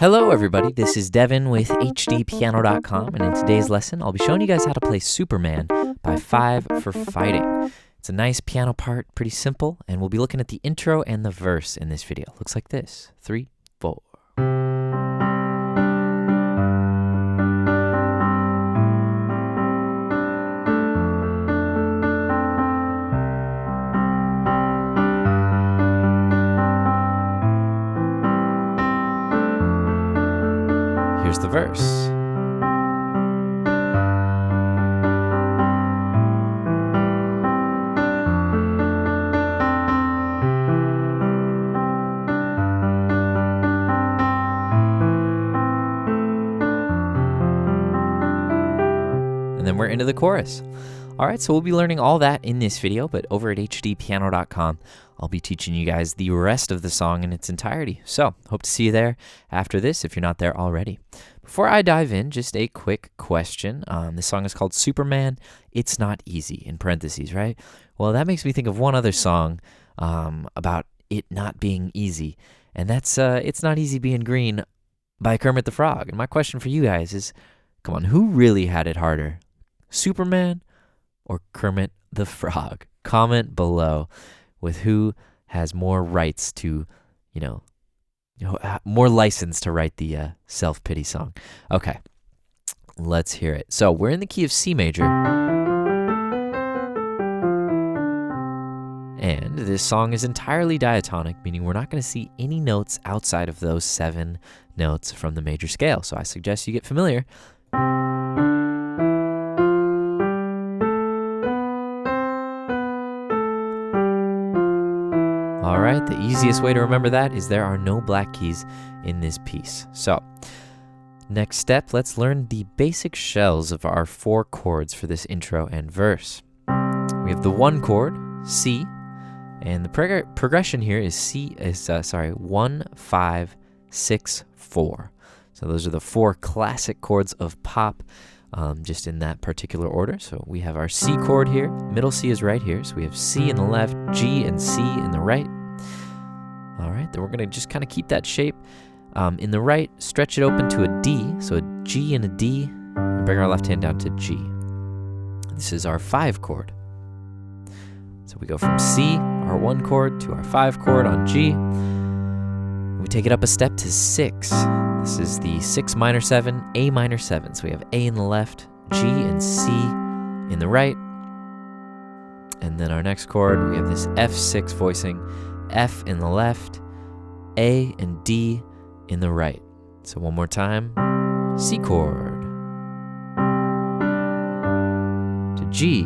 Hello everybody, this is Devin with HDpiano.com, and in today's lesson I'll be showing you guys how to play Superman by 5 for Fighting. It's a nice piano part, pretty simple, and we'll be looking at the intro and the verse in this video. Looks like this, 3, 4. Here's the verse. And then we're into the chorus. Alright, so we'll be learning all that in this video, but over at HDpiano.com, I'll be teaching you guys the rest of the song in its entirety. So, hope to see you there after this if you're not there already. Before I dive in, just a quick question. This song is called Superman, It's Not Easy, in parentheses, right? Well, that makes me think of one other song about it not being easy, and that's It's Not Easy Being Green by Kermit the Frog. And my question for you guys is, come on, who really had it harder? Superman or Kermit the Frog? Comment below with who has more rights to, more license to write the self-pity song. Okay, let's hear it. So we're in the key of C major. And this song is entirely diatonic, meaning we're not going to see any notes outside of those 7 notes from the major scale. So I suggest you get familiar. Alright, the easiest way to remember that is there are no black keys in this piece. So, next step, let's learn the basic shells of our 4 chords for this intro and verse. We have the 1 chord, C, and the progression here is 1, 5, 6, 4. So those are the 4 classic chords of pop, just in that particular order. So we have our C chord here, middle C is right here, so we have C in the left, G and C in the right. Alright, then we're going to just kind of keep that shape. In the right, stretch it open to a D, so a G and a D, and bring our left hand down to G. This is our 5 chord. So we go from C, our 1 chord, to our 5 chord on G. We take it up a step to 6. This is the 6 minor 7, A minor 7. So we have A in the left, G and C in the right. And then our next chord, we have this F6 voicing, F in the left, A and D in the right. So one more time, C chord, to G,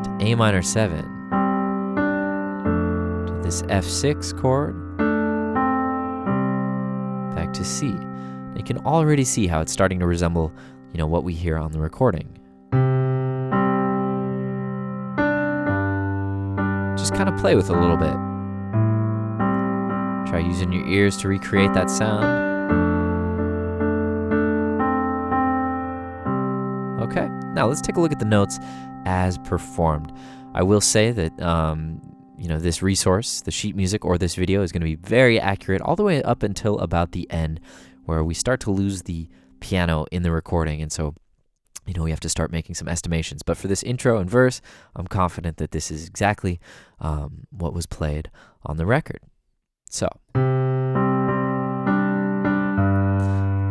to A minor 7, to this F6 chord, back to C. You can already see how it's starting to resemble, what we hear on the recording. Just kind of play with it a little bit. Try using your ears to recreate that sound. Okay, now let's take a look at the notes as performed. I will say that this resource, the sheet music or this video, is going to be very accurate all the way up until about the end, where we start to lose the piano in the recording, and so we have to start making some estimations. But for this intro and verse, I'm confident that this is exactly what was played on the record. So,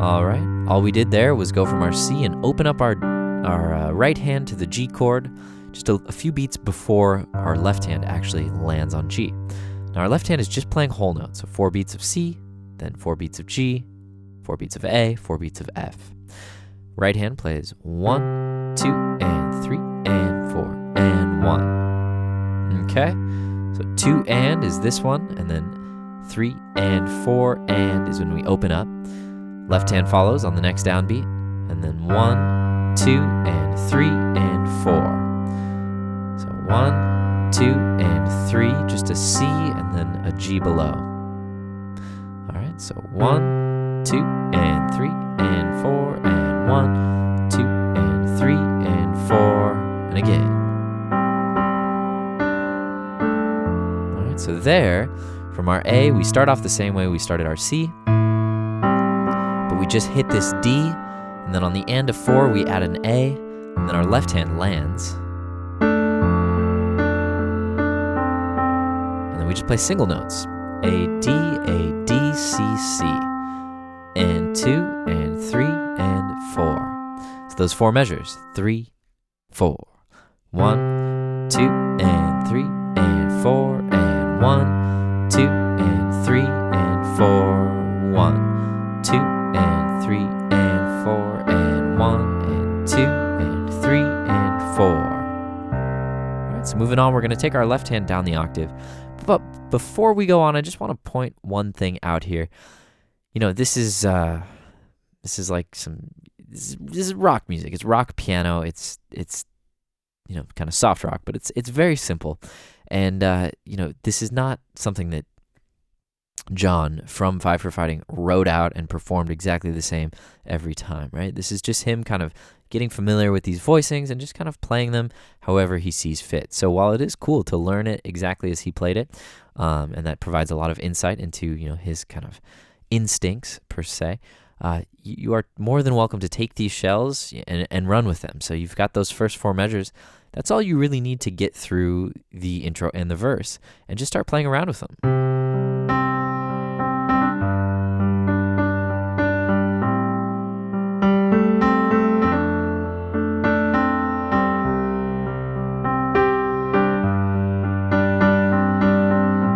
alright, all we did there was go from our C and open up our right hand to the G chord, just a few beats before our left hand actually lands on G. Now our left hand is just playing whole notes, so 4 beats of C, then 4 beats of G, 4 beats of A, 4 beats of F. Right hand plays 1, 2, and 3, and 4, and 1. Okay, so 2 and is this one, and then 3 and 4 and is when we open up. Left hand follows on the next downbeat, and then 1, 2, and 3, and 4. So 1, 2, and 3, just a C, and then a G below. Alright, so 1, 2, and 3, and 4, and 1, 2, and 3, and 4, and again. Alright, so there, From our A, we start off the same way we started our C, but we just hit this D, and then on the and of 4, we add an A, and then our left hand lands. And then we just play single notes. A, D, C, C. And 2, and 3, and 4. So those 4 measures. 3, 4. 1, 2, and 3, and 4, and 1, 2, and 3, and 4, 1, 2, and 3, and 4, and 1, and 2, and 3, and 4. All right, so moving on, we're going to take our left hand down the octave. But before we go on, I just want to point one thing out here. You know, this is like this is rock music. It's rock piano. It's you know, kind of soft rock, but it's very simple. And you know, this is not something that John from Five for Fighting wrote out and performed exactly the same every time, right? This is just him kind of getting familiar with these voicings and just kind of playing them however he sees fit. So while it is cool to learn it exactly as he played it, and that provides a lot of insight into, you know, his kind of instincts per se, you are more than welcome to take these shells and run with them. So you've got those first 4 measures. That's all you really need to get through the intro and the verse, and just start playing around with them.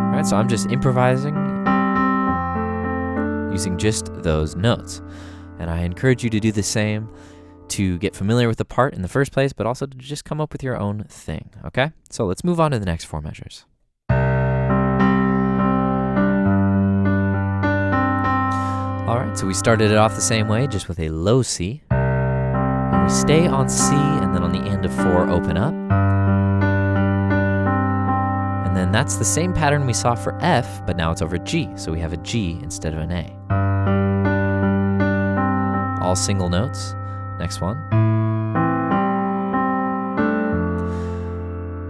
All right, so I'm just improvising using just those notes. And I encourage you to do the same, to get familiar with the part in the first place, but also to just come up with your own thing, okay? So let's move on to the next 4 measures. All right, so we started it off the same way, just with a low C. And we stay on C, and then on the end of 4, open up. And then that's the same pattern we saw for F, but now it's over G, so we have a G instead of an A. All single notes. Next one.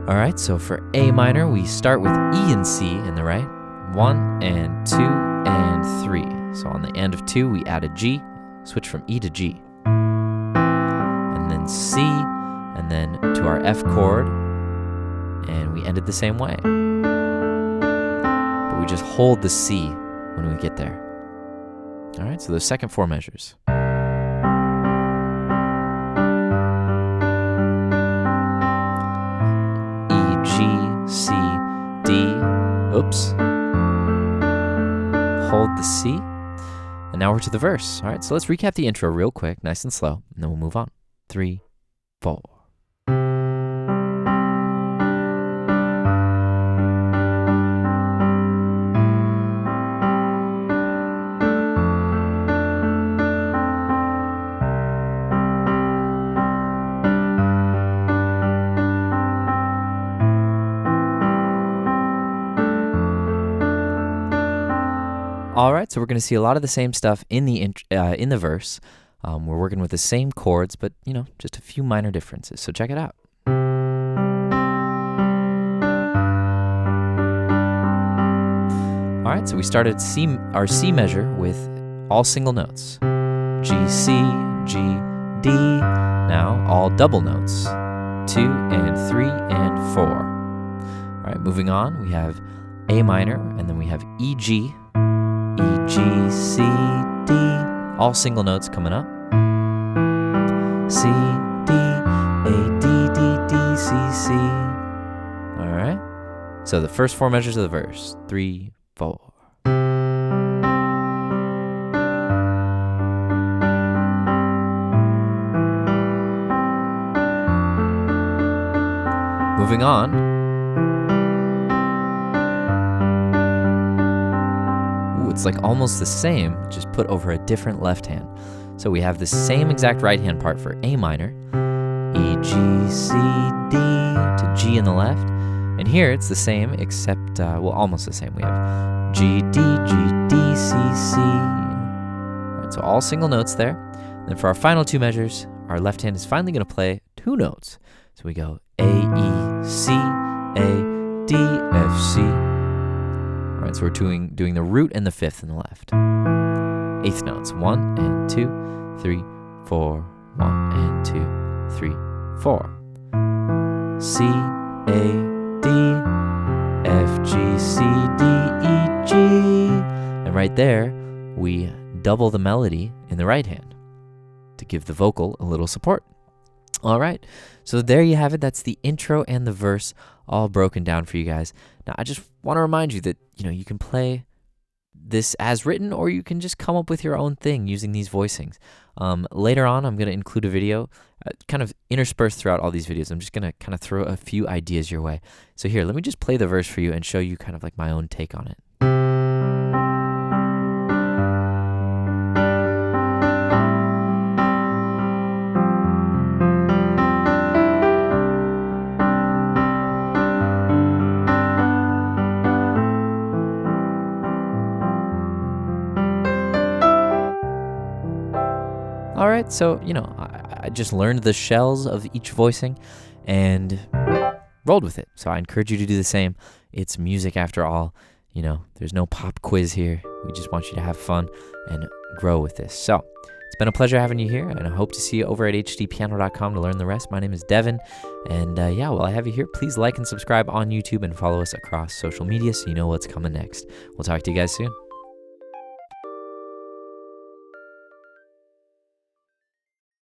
All right, so for A minor, we start with E and C in the right. 1 and 2 and 3. So on the end of 2, we add a G, switch from E to G. And then C, and then to our F chord, and we ended the same way. But we just hold the C when we get there. All right, so those second 4 measures. C, D, oops, hold the C, and now we're to the verse. All right, so let's recap the intro real quick, nice and slow, and then we'll move on. 3, 4. All right, so we're going to see a lot of the same stuff in the verse. We're working with the same chords, but, you know, just a few minor differences. So check it out. All right, so we started our C measure with all single notes. G, C, G, D. Now all double notes. 2 and 3 and 4. All right, moving on, we have A minor, and then we have E, G. E, G, C, D, all single notes coming up. C, D, A, D, D, D, C, C. All right. So the first 4 measures of the verse. 3, 4. Moving on. It's like almost the same, just put over a different left hand. So we have the same exact right hand part for A minor, E, G, C, D to G in the left. And here it's the same, except, well, almost the same. We have G, D, G, D, C, C. All right, so all single notes there. Then for our final 2 measures, our left hand is finally going to play 2 notes. So we go A, E, C, A, D, F, C. All right, so we're doing the root and the fifth in the left. Eighth notes, 1 and 2, 3, 4, 1 and 2, 3, 4. C, A, D, F, G, C, D, E, G. And right there, we double the melody in the right hand to give the vocal a little support. All right, so there you have it. That's the intro and the verse all broken down for you guys. Now, I just want to remind you that, you can play this as written, or you can just come up with your own thing using these voicings. Later on, I'm going to include a video kind of interspersed throughout all these videos. I'm just going to kind of throw a few ideas your way. So here, let me just play the verse for you and show you kind of like my own take on it. All right, so, I just learned the shells of each voicing and rolled with it. So I encourage you to do the same. It's music after all. There's no pop quiz here. We just want you to have fun and grow with this. So it's been a pleasure having you here, and I hope to see you over at HDpiano.com to learn the rest. My name is Devin, and while I have you here, please like and subscribe on YouTube and follow us across social media so you know what's coming next. We'll talk to you guys soon.